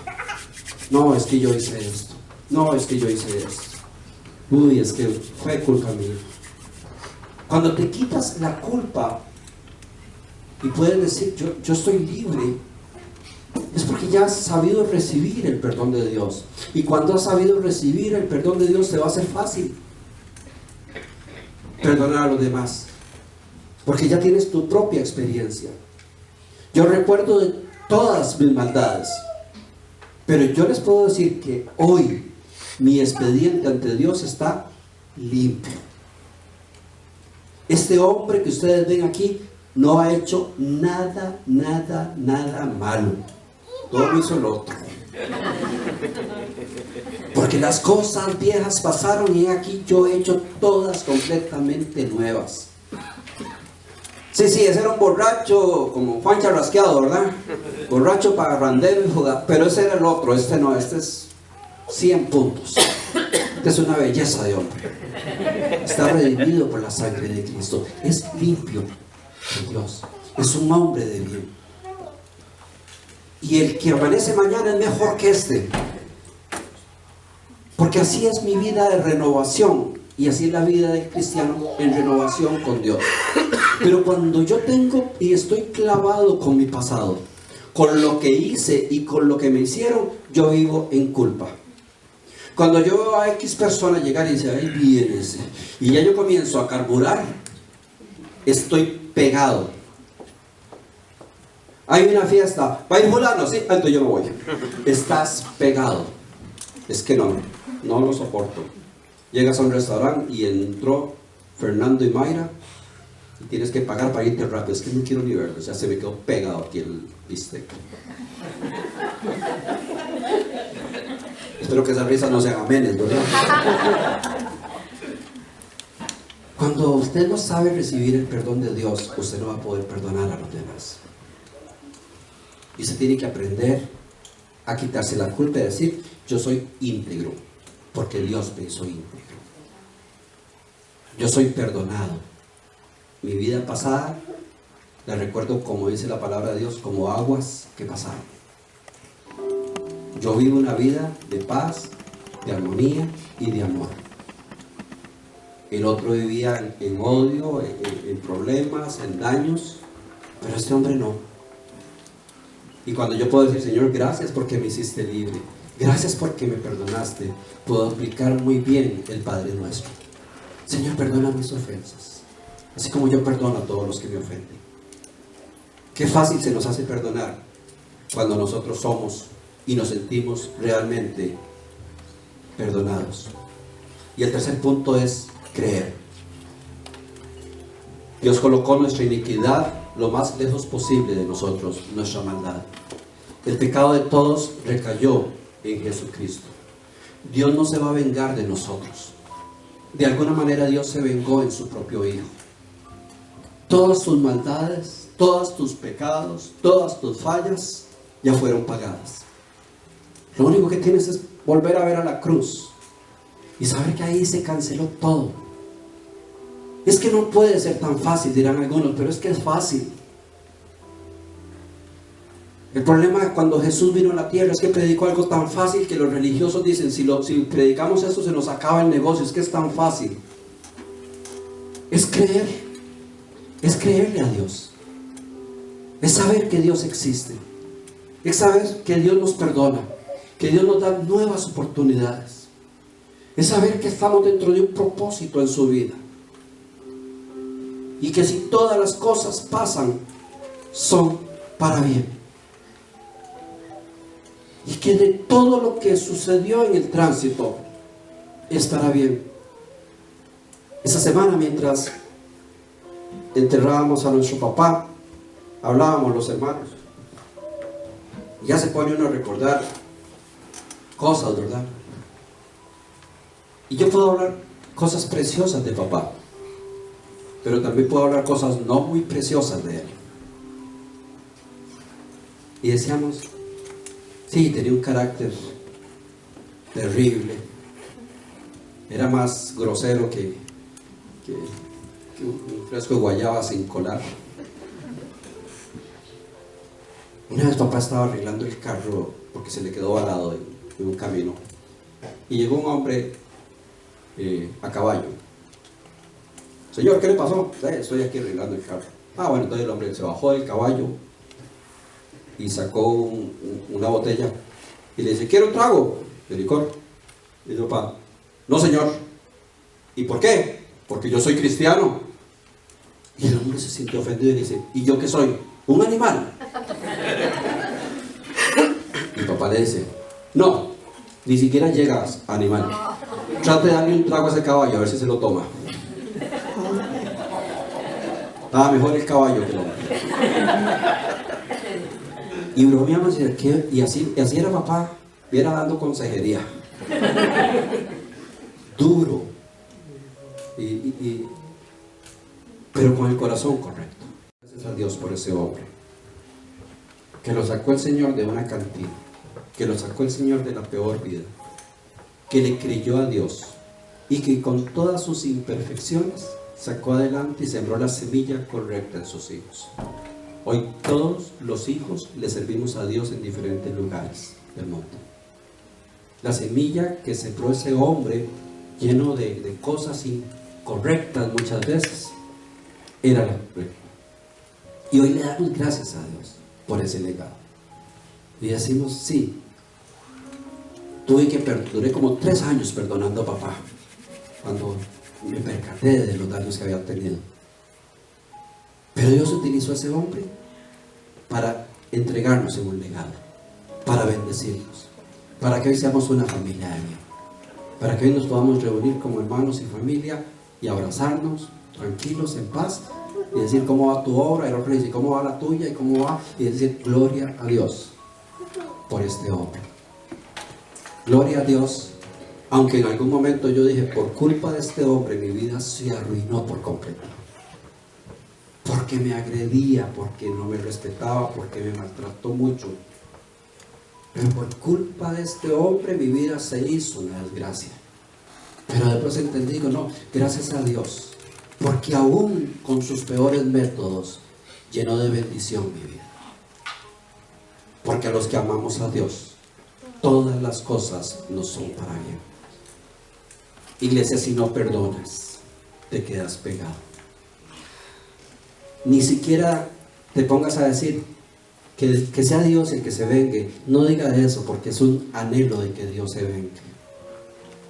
No, es que yo hice esto. No, es que yo hice esto. Uy, es que fue culpa mía. Cuando te quitas la culpa y puedes decir, yo estoy libre, es porque ya has sabido recibir el perdón de Dios. Y cuando has sabido recibir el perdón de Dios, te va a ser fácil perdonar a los demás, porque ya tienes tu propia experiencia. Yo recuerdo de todas mis maldades, pero yo les puedo decir que hoy mi expediente ante Dios está limpio. Este hombre que ustedes ven aquí no ha hecho nada malo. Todo lo hizo el otro. Porque las cosas viejas pasaron y aquí yo he hecho todas completamente nuevas. Sí, ese era un borracho como Juan Charrasqueado, ¿verdad? Borracho, parrandero y jugado. Pero ese era el otro, este no, este es 100 puntos. Este es una belleza de hombre. Está redimido por la sangre de Cristo. Es limpio de Dios. Es un hombre de bien. Y el que amanece mañana es mejor que este. Porque así es mi vida de renovación. Y así es la vida del cristiano en renovación con Dios. Pero cuando yo tengo y estoy clavado con mi pasado, con lo que hice y con lo que me hicieron, yo vivo en culpa. Cuando yo veo a X persona llegar y dice, ahí viene ese, y ya yo comienzo a carburar, estoy pegado. Hay una fiesta, va a ir fulano, sí, entonces yo no voy. Estás pegado. Es que no lo soporto. Llegas a un restaurante y entró Fernando y Mayra y tienes que pagar para irte rápido. Es que no quiero ni verlo, o sea, se me quedó pegado aquí el bistec. Espero que esas risas no sean amenes, ¿verdad? Cuando usted no sabe recibir el perdón de Dios, usted no va a poder perdonar a los demás. Y usted tiene que aprender a quitarse la culpa y decir, yo soy íntegro, porque Dios me hizo íntegro. Yo soy perdonado. Mi vida pasada la recuerdo, como dice la palabra de Dios, como aguas que pasaron. Yo vivo una vida de paz, de armonía y de amor. El otro vivía en odio, en problemas, en daños, pero este hombre no. Y cuando yo puedo decir, Señor, gracias porque me hiciste libre, gracias porque me perdonaste, puedo aplicar muy bien el Padre Nuestro. Señor, perdona mis ofensas, así como yo perdono a todos los que me ofenden. Qué fácil se nos hace perdonar cuando nosotros somos y nos sentimos realmente perdonados. Y el tercer punto es creer. Dios colocó nuestra iniquidad lo más lejos posible de nosotros, nuestra maldad. El pecado de todos recayó en Jesucristo. Dios no se va a vengar de nosotros. De alguna manera Dios se vengó en su propio Hijo. Todas tus maldades, todos tus pecados, todas tus fallas ya fueron pagadas. Lo único que tienes es volver a ver a la cruz y saber que ahí se canceló todo. Es que no puede ser tan fácil, dirán algunos, pero es que es fácil. El problema cuando Jesús vino a la tierra es que predicó algo tan fácil que los religiosos dicen, si predicamos esto se nos acaba el negocio. Es que es tan fácil. Es creer, es creerle a Dios, es saber que Dios existe, es saber que Dios nos perdona, que Dios nos da nuevas oportunidades, es saber que estamos dentro de un propósito en su vida. Y que si todas las cosas pasan, son para bien. Y que de todo lo que sucedió en el tránsito, es para bien. Esa semana, mientras enterrábamos a nuestro papá, hablábamos los hermanos. Ya se pone uno a recordar cosas, ¿verdad? Y yo puedo hablar cosas preciosas de papá, pero también puedo hablar cosas no muy preciosas de él. Y decíamos, sí, tenía un carácter terrible, era más grosero que un fresco de guayaba sin colar. Una vez papá estaba arreglando el carro porque se le quedó varado en un camino y llegó un hombre a caballo. Señor, ¿qué le pasó? Estoy aquí arreglando el carro. Bueno, entonces el hombre se bajó del caballo y sacó una botella y le dice, ¿quiere un trago de licor? Y dice, papá, no señor. ¿Y por qué? Porque yo soy cristiano. Y el hombre se sintió ofendido y le dice, ¿y yo qué soy? ¿Un animal? Y papá le dice, no, ni siquiera llegas a animal. Trate de darle un trago a ese caballo a ver si se lo toma. Estaba mejor el caballo que el hombre. Y bromeamos y así era papá, y era dando consejería. Duro. Pero con el corazón correcto. Gracias a Dios por ese hombre. Que lo sacó el Señor de una cantina. Que lo sacó el Señor de la peor vida. Que le creyó a Dios. Y que con todas sus imperfecciones sacó adelante y sembró la semilla correcta en sus hijos. Hoy todos los hijos le servimos a Dios en diferentes lugares del mundo. La semilla que sembró ese hombre lleno de cosas incorrectas muchas veces, era la correcta. Y hoy le damos gracias a Dios por ese legado. Y decimos, sí, duré como 3 años perdonando a papá cuando me percaté de los daños que había tenido. Pero Dios utilizó a ese hombre para entregarnos en un legado, para bendecirnos, para que hoy seamos una familia de bien, para que hoy nos podamos reunir como hermanos y familia y abrazarnos tranquilos, en paz, y decir cómo va tu obra, y el otro dice cómo va la tuya y cómo va, y decir gloria a Dios por este hombre. Gloria a Dios, aunque en algún momento yo dije, por culpa de este hombre mi vida se arruinó por completo, porque me agredía, porque no me respetaba, porque me maltrató mucho. Pero por culpa de este hombre mi vida se hizo una desgracia. Pero después entendí, digo, no, gracias a Dios, porque aún con sus peores métodos llenó de bendición mi vida. Porque a los que amamos a Dios, todas las cosas nos son para bien. Iglesia, si no perdonas, te quedas pegado. Ni siquiera te pongas a decir que sea Dios el que se vengue. No diga eso, porque es un anhelo de que Dios se vengue.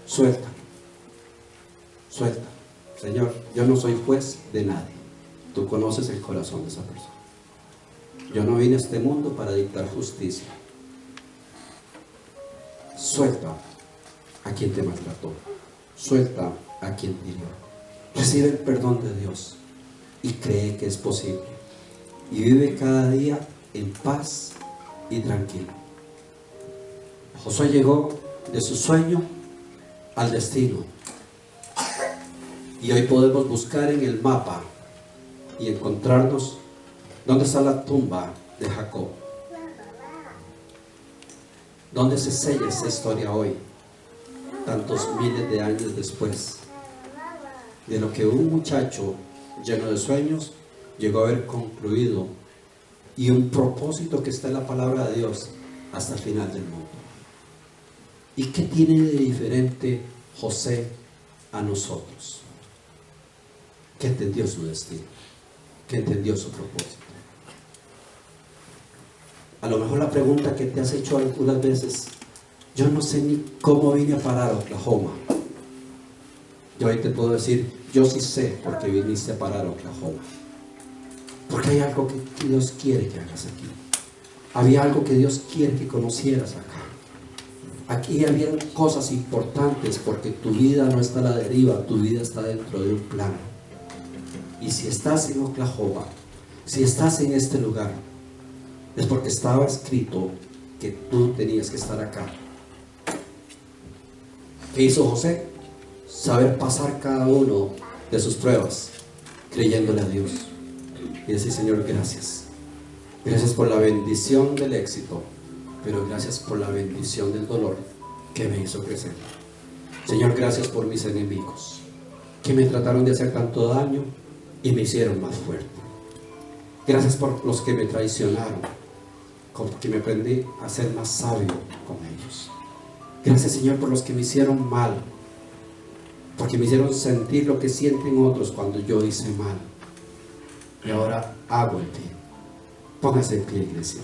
Suelta. Suelta. Señor, yo no soy juez de nadie. Tú conoces el corazón de esa persona. Yo no vine a este mundo para dictar justicia. Suelta a quien te maltrató. Suelta a quien te hirió. Recibe el perdón de Dios y cree que es posible. Y vive cada día en paz y tranquilo. Josué llegó de su sueño al destino. Y hoy podemos buscar en el mapa y encontrarnos dónde está la tumba de Jacob. ¿Dónde se sella esta historia hoy, tantos miles de años después, de lo que un muchacho lleno de sueños llegó a haber concluido, y un propósito que está en la palabra de Dios hasta el final del mundo? ¿Y qué tiene de diferente José a nosotros? Que entendió su destino, que entendió su propósito. A lo mejor la pregunta que te has hecho algunas veces, yo no sé ni cómo vine a parar a Oklahoma. Yo hoy te puedo decir, yo sí sé por qué viniste a parar a Oklahoma. Porque hay algo que Dios quiere que hagas aquí. Había algo que Dios quiere que conocieras acá. Aquí había cosas importantes, porque tu vida no está a la deriva, tu vida está dentro de un plan. Y si estás en Oklahoma, si estás en este lugar, es porque estaba escrito que tú tenías que estar acá. ¿Qué hizo José? Saber pasar cada uno de sus pruebas, creyéndole a Dios. Y decir, Señor, gracias. Gracias por la bendición del éxito, pero gracias por la bendición del dolor que me hizo crecer. Señor, gracias por mis enemigos, que me trataron de hacer tanto daño y me hicieron más fuerte. Gracias por los que me traicionaron, que me aprendí a ser más sabio con ellos. Gracias, Señor, por los que me hicieron mal, porque me hicieron sentir lo que sienten otros cuando yo hice mal. Y ahora hago el bien. Póngase en pie, iglesia.